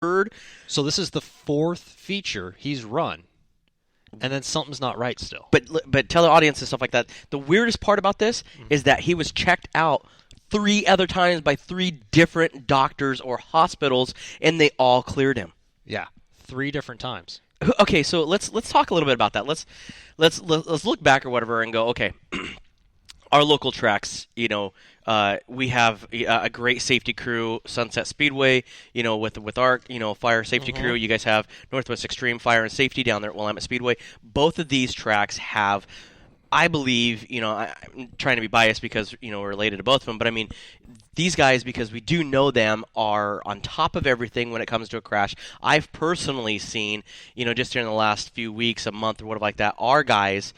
third. So this is the fourth feature he's run, and then something's not right still. But tell the audience and stuff like that. The weirdest part about this is that he was checked out 3 other times by 3 different doctors or hospitals, and they all cleared him. Yeah, 3 different times. Okay, so let's talk a little bit about that. Let's look back or whatever and go, okay. Our local tracks, we have a great safety crew, Sunset Speedway, with our, fire safety crew. You guys have Northwest Extreme Fire and Safety down there at Willamette Speedway. Both of these tracks have, I believe, I'm trying to be biased because, we're related to both of them, but I mean, these guys, because we do know them, are on top of everything when it comes to a crash. I've personally seen, just during the last few weeks, a month or whatever like that, our guys,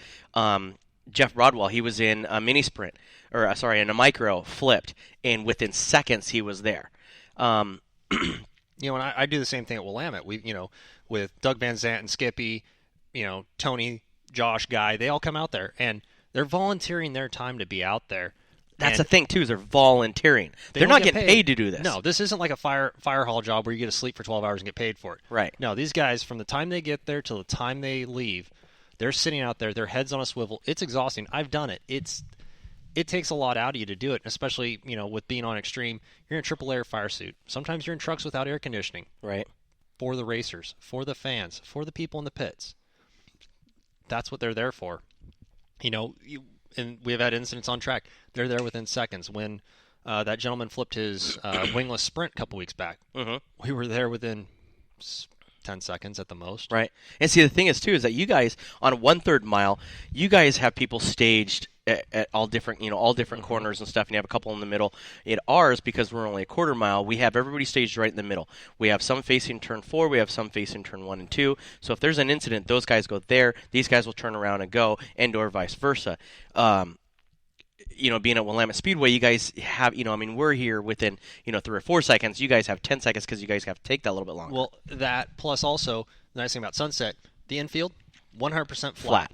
Jeff Broadwell, he was in a mini sprint, in a micro, flipped, and within seconds he was there. And I do the same thing at Willamette. With Doug Van Zant and Skippy, Tony, Josh, Guy, they all come out there, and they're volunteering their time to be out there. That's the thing, too, is they're volunteering. They're not getting paid to do this. No, this isn't like a fire hall job where you get to sleep for 12 hours and get paid for it. Right. No, these guys, from the time they get there till the time they leave, they're sitting out there, their heads on a swivel. It's exhausting. I've done it. It takes a lot out of you to do it, especially, with being on extreme. You're in a triple layer fire suit. Sometimes you're in trucks without air conditioning. Right. For the racers, for the fans, for the people in the pits. That's what they're there for. And we have had incidents on track. They're there within seconds. When that gentleman flipped his wingless sprint a couple weeks back, we were there within 10 seconds at the most. Right. And see, the thing is, too, is that you guys, on 1/3 mile, you guys have people staged at all different, corners and stuff, and you have a couple in the middle. At ours, because we're only a 1/4 mile, we have everybody staged right in the middle. We have some facing turn 4, we have some facing turn 1 and 2. So if there's an incident, those guys go there, these guys will turn around and go, and or vice versa. Being at Willamette Speedway, you guys have, we're here within, 3 or 4 seconds. You guys have 10 seconds because you guys have to take that a little bit longer. Well, that plus also, the nice thing about Sunset, the infield, 100% flat.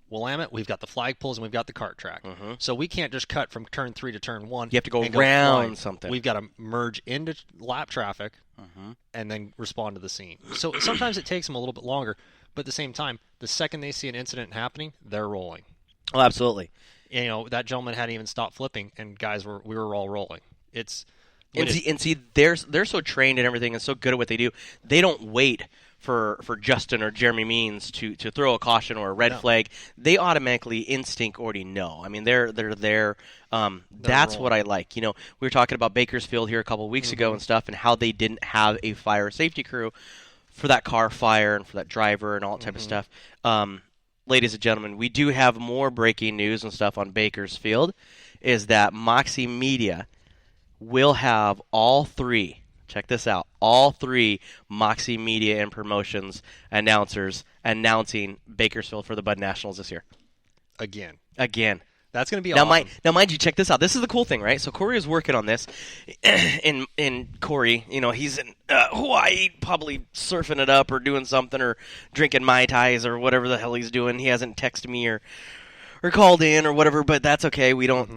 Willamette, we've got the flag poles and we've got the kart track. So we can't just cut from turn 3 to turn 1. You have to go around something. We've got to merge into lap traffic and then respond to the scene. So sometimes it takes them a little bit longer, but at the same time, the second they see an incident happening, they're rolling. Oh, absolutely. That gentleman hadn't even stopped flipping, and we were all rolling. See, they're so trained and everything and so good at what they do. They don't wait for Justin or Jeremy Means to throw a caution or a red flag. They automatically instinct already know. I mean, they're there. That's rolling. What I like. We were talking about Bakersfield here a couple of weeks ago and stuff, and how they didn't have a fire safety crew for that car fire and for that driver and all that type of stuff. Ladies and gentlemen, we do have more breaking news and stuff on Bakersfield, is that Moxie Media will have all 3, check this out, all 3 Moxie Media and Promotions announcers announcing Bakersfield for the Bud Nationals this year. Again. That's going to be awesome. Now, mind you, check this out. This is the cool thing, right? So Corey is working on this. And Corey, he's in Hawaii, probably surfing it up or doing something or drinking Mai Tais or whatever the hell he's doing. He hasn't texted me or called in or whatever, but that's okay. We don't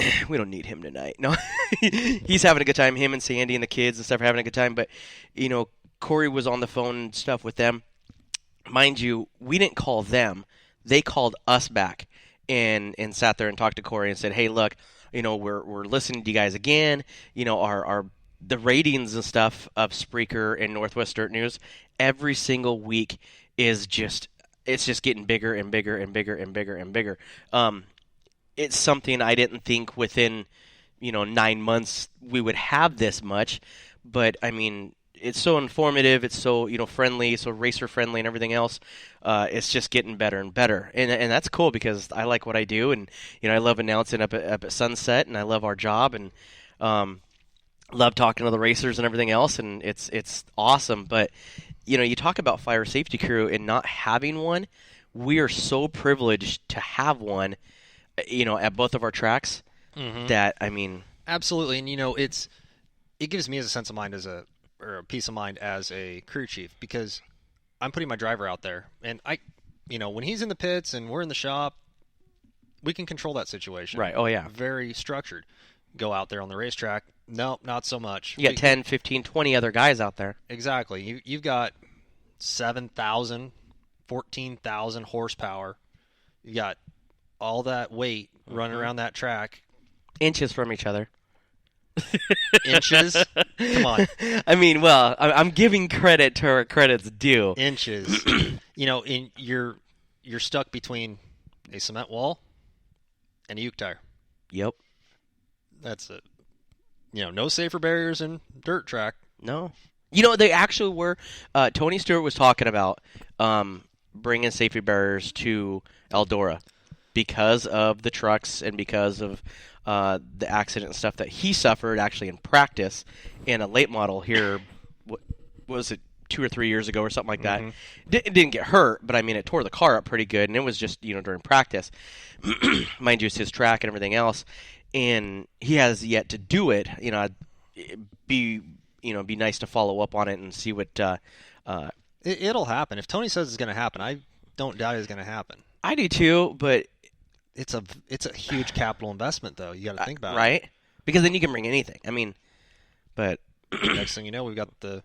need him tonight. No, he's having a good time. Him and Sandy and the kids and stuff are having a good time. But, Corey was on the phone and stuff with them. Mind you, we didn't call them. They called us back. And sat there and talked to Corey and said, "Hey, look, we're listening to you guys again. The ratings and stuff of Spreaker and Northwest Dirt News every single week is just getting bigger and bigger and bigger and bigger and bigger. It's something I didn't think within 9 months we would have this much, but I mean." It's so informative. It's so friendly, so racer friendly, and everything else. It's just getting better and better, and that's cool because I like what I do, and I love announcing up at Sunset, and I love our job, and love talking to the racers and everything else, and it's awesome. But you talk about fire safety crew and not having one. We are so privileged to have one, at both of our tracks. That I mean, absolutely, and it gives me a sense of mind or a peace of mind as a crew chief, because I'm putting my driver out there, and when he's in the pits and we're in the shop, we can control that situation. Right. Oh yeah. Very structured. Go out there on the racetrack, No, not so much. You got 10, 15, 20 other guys out there. Exactly. You've got 7,000, 14,000 horsepower. You got all that weight running around that track. Inches from each other. Inches? Come on. I mean, well, I'm giving credit to where credit's due. Inches. You're stuck between a cement wall and a uke tire. Yep. That's it. No safer barriers in dirt track. No. They actually were. Tony Stewart was talking about bringing safety barriers to Eldora because of the trucks and because of the accident and stuff that he suffered actually in practice in a late model here. What was it, 2 or 3 years ago or something like that? It didn't get hurt, but I mean, it tore the car up pretty good, and it was just during practice. Mind you, it's his track and everything else, and he has yet to do it. Be nice to follow up on it and see what. It'll happen if Tony says it's going to happen. I don't doubt it's going to happen. I do too, but it's a huge capital investment, though. You got to think about it, right? Because then you can bring anything. I mean, but next thing you know, we've got the.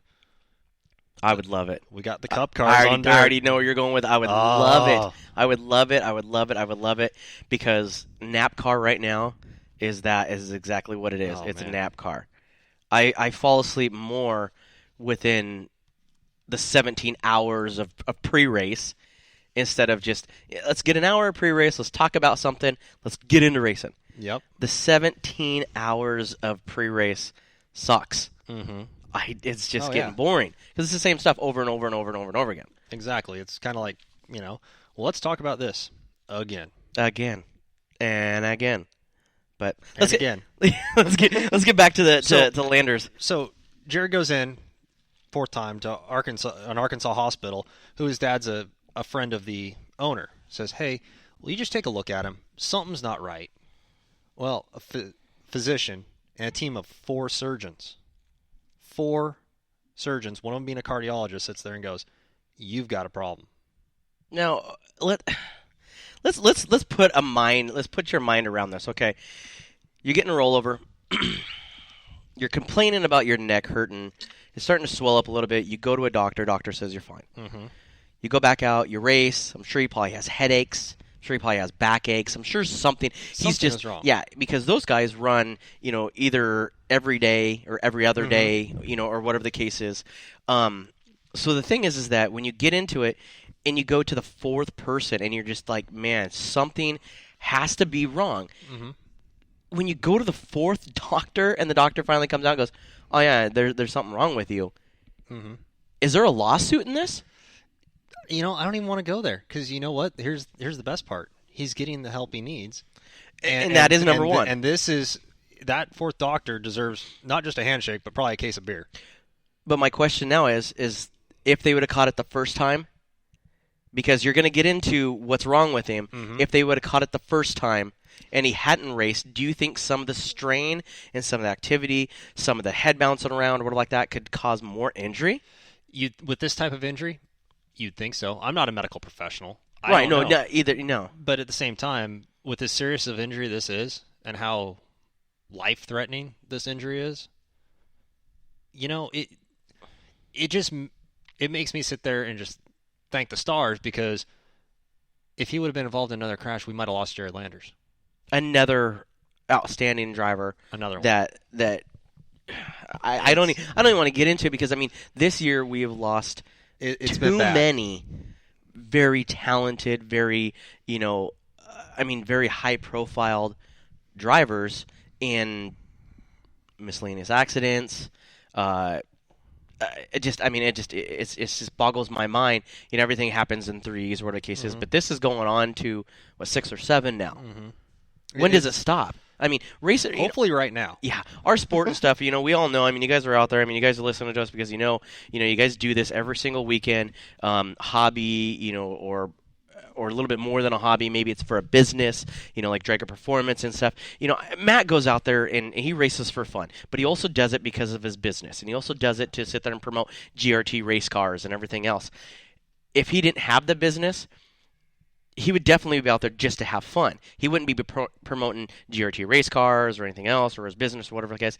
I would love it. We got the cup cars I on dirt. I already know where you're going with. I would love it. I would love it. I would love it. I would love it because nap car right now is exactly what it is. It's a nap car. I fall asleep more within the 17 hours of pre-race instead of just, let's get an hour of pre-race, let's talk about something, let's get into racing. Yep. The 17 hours of pre-race sucks. Mm-hmm. It's just getting boring because it's the same stuff over and over and over and over and over again. Exactly. It's kind of like, well, let's talk about this again. Again. And again. But let's get back to the Landers. So Jared goes in 4th time to an Arkansas hospital, whose dad's a friend of the owner. Says, hey, will you just take a look at him? Something's not right. Well, a physician and a team of 4 surgeons. 4 surgeons, one of them being a cardiologist, sits there and goes, "You've got a problem." Now let's put your mind around this, okay? You're getting a rollover. You're complaining about your neck hurting. It's starting to swell up a little bit. You go to a doctor. Doctor says you're fine. Mm-hmm. You go back out. You race. I'm sure he probably has headaches. I'm sure he probably has backaches. I'm sure something. He's just is wrong. Yeah, because those guys run, either every day or every other day, or whatever the case is. So the thing is that when you get into it and you go to the 4th person and you're just like, man, something has to be wrong. Mm-hmm. When you go to the 4th doctor and the doctor finally comes out and goes, oh yeah, there's something wrong with you. Mm-hmm. Is there a lawsuit in this? I don't even want to go there because you know what? Here's the best part. He's getting the help he needs, and that is number one. And this is that 4th doctor deserves not just a handshake, but probably a case of beer. But my question now is if they would have caught it the first time, because you're going to get into what's wrong with him. Mm-hmm. If they would have caught it the first time and he hadn't raced, do you think some of the strain and some of the activity, some of the head bouncing around or whatever like that could cause more injury? With this type of injury, you'd think so. I'm not a medical professional. Right, no, either, no. But at the same time, with as serious of injury this is and how life-threatening this injury is, it makes me sit there and just thank the stars because if he would have been involved in another crash, we might have lost Jared Landers. Another outstanding driver. Another one. That I don't even want to get into it because, I mean, this year we have lost too many very talented, very, very high-profiled drivers in miscellaneous accidents. It just boggles my mind. Everything happens in threes, or whatever the case is. But this is going on to 6 or 7 now. Mm-hmm. When does it stop? I mean, racer. Hopefully, right now. Yeah, our sport and stuff. We all know. I mean, you guys are out there. I mean, you guys are listening to us because you guys do this every single weekend. Hobby, or a little bit more than a hobby. Maybe it's for a business, like Dragon Performance and stuff. Matt goes out there and he races for fun, but he also does it because of his business, and he also does it to sit there and promote GRT race cars and everything else. If he didn't have the business, he would definitely be out there just to have fun. He wouldn't be promoting GRT race cars or anything else or his business or whatever the case.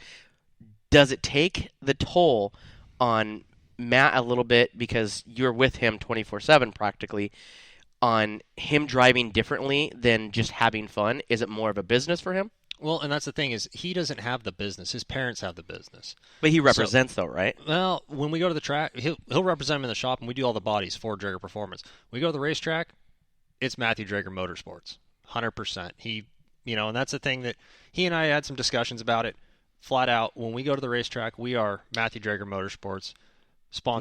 does it take the toll on Matt a little bit because you're with him 24/7 practically on him driving differently than just having fun? Is it more of a business for him? Well, and that's the thing is he doesn't have the business. His parents have the business. But he represents though, right? Well, when we go to the track, he'll represent him in the shop, and we do all the bodies for Drager Performance. We go to the racetrack, it's Matthew Drager Motorsports, 100%. And that's the thing that he and I had some discussions about it. Flat out, when we go to the racetrack, we are Matthew Drager Motorsports,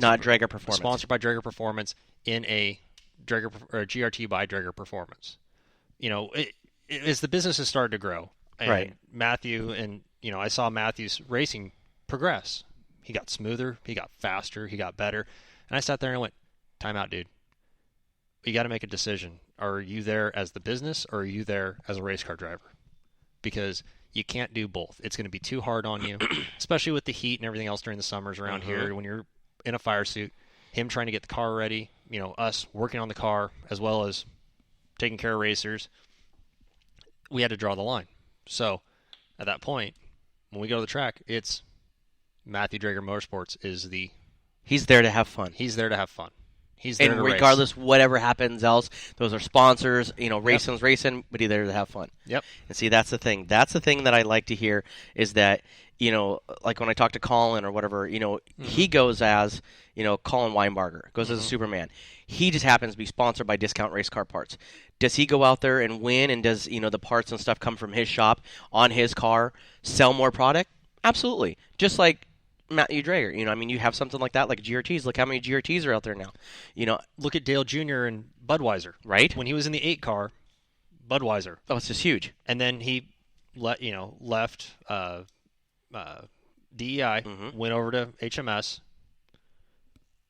Not Drager Performance. sponsored by Drager Performance in a GRT by Drager Performance. As the business has started to grow, and right. Matthew and I saw Matthew's racing progress. He got smoother, he got faster, he got better, and I sat there and went, "Time out, dude. You got to make a decision. Are you there as the business, or are you there as a race car driver? Because you can't do both. It's going to be too hard on you, especially with the heat and everything else during the summers around here when you're in a fire suit. Him trying to get the car ready, us working on the car as well as taking care of racers. We had to draw the line. So at that point, when we go to the track, it's Matthew Drager Motorsports is the... He's there to have fun. He's there to have fun. He's there to regardless race. Whatever happens else, those are sponsors. Racing's racing, but he's there to have fun. Yep. And see, that's the thing. That's the thing that I like to hear is that like when I talk to Colin or whatever, he goes as Colin Weinbarger goes as a Superman. He just happens to be sponsored by Discount Race Car Parts. Does he go out there and win? And does the parts and stuff come from his shop on his car? Sell more product? Absolutely. Just like Matthew Drager, you have something like that, like GRTs. Look how many GRTs are out there now. Look at Dale Jr. and Budweiser. Right? When he was in the 8 car, Budweiser. Oh, it's just huge. And then he left DEI, went over to HMS,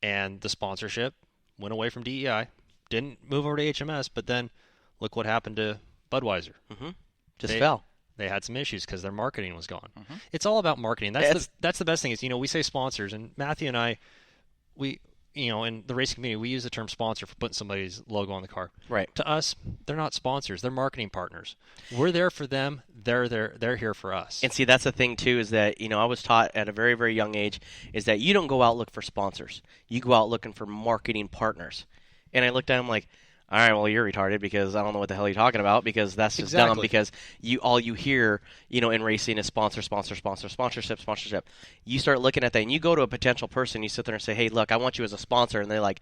and the sponsorship went away from DEI. Didn't move over to HMS, but then look what happened to Budweiser. Just fell. They had some issues because their marketing was gone. It's all about marketing. That's the best thing is, we say sponsors, and Matthew and I, we, in the racing community, we use the term sponsor for putting somebody's logo on the car. Right. To us, they're not sponsors. They're marketing partners. We're there for them. They're here for us. And see, that's the thing, too, is that, I was taught at a very, very young age, is that you don't go out look for sponsors. You go out looking for marketing partners. And I looked at him like, all right, well, you're retarded because I don't know what the hell you're talking about because that's just dumb because all you hear, in racing is sponsorship. You start looking at that and you go to a potential person, you sit there and say, hey, look, I want you as a sponsor. And they're like,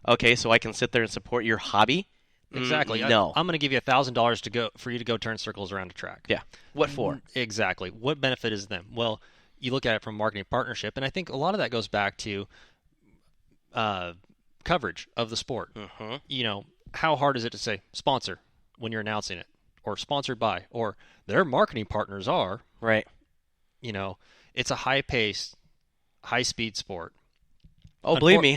okay, so I can sit there and support your hobby? Exactly. No. I'm going to give you $1,000 for you to go turn circles around a track. Yeah. What for? Exactly. What benefit is them? Well, you look at it from marketing partnership, and I think a lot of that goes back to coverage of the sport. How hard is it to say sponsor when you're announcing it, or sponsored by, or their marketing partners are? Right. It's a high-paced, high-speed sport. Oh, believe me.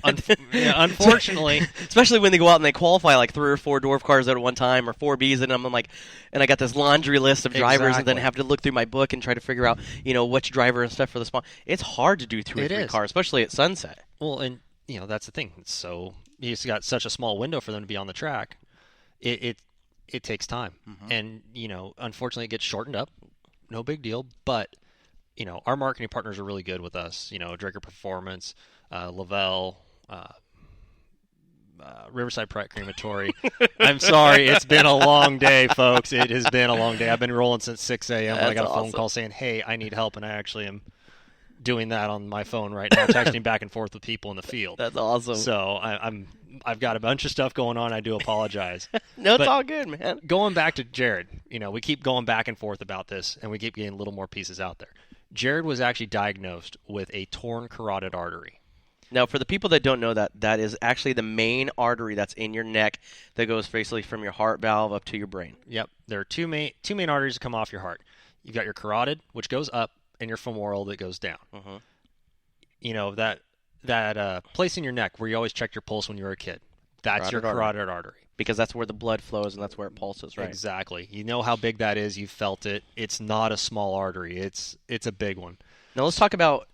Unfortunately. Especially when they go out and they qualify like 3 or 4 dwarf cars at one time or 4 Bs, and I'm like, and I got this laundry list of drivers and then have to look through my book and try to figure out, which driver and stuff for the spot. It's hard to do 2 or 3 cars, especially at sunset. Well, and, that's the thing. So he's got such a small window for them to be on the track. It takes time. And, unfortunately it gets shortened up. No big deal. But, our marketing partners are really good with us. Drager Performance, Lavelle, Riverside Pratt Crematory. I'm sorry, it's been a long day, folks. It has been a long day. I've been rolling since 6 a.m. when I got a phone call saying, hey, I need help, and I actually am doing that on my phone right now, texting back and forth with people in the field. That's awesome. So I've got a bunch of stuff going on. I do apologize. No, it's all good, man. Going back to Jared, we keep going back and forth about this, and we keep getting little more pieces out there. Jared was actually diagnosed with a torn carotid artery. Now, for the people that don't know that is actually the main artery that's in your neck that goes basically from your heart valve up to your brain. Yep. There are two main arteries that come off your heart. You've got your carotid, which goes up, and your femoral that goes down. That place in your neck where you always check your pulse when you were a kid. That's your carotid artery. Because that's where the blood flows and that's where it pulses, right? Exactly. You know how big that is. You felt it. It's not a small artery. It's a big one. Now let's talk about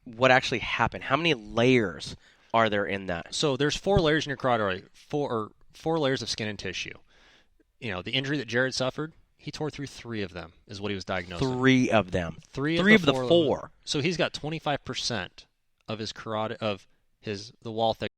what actually happened. How many layers are there in that? So there's 4 layers in your carotid artery, four layers of skin and tissue. The injury that Jared suffered, He tore through 3 of them, is what he was diagnosed with. 3 of them. Three of the 4. four. So he's got 25% of his the wall thickness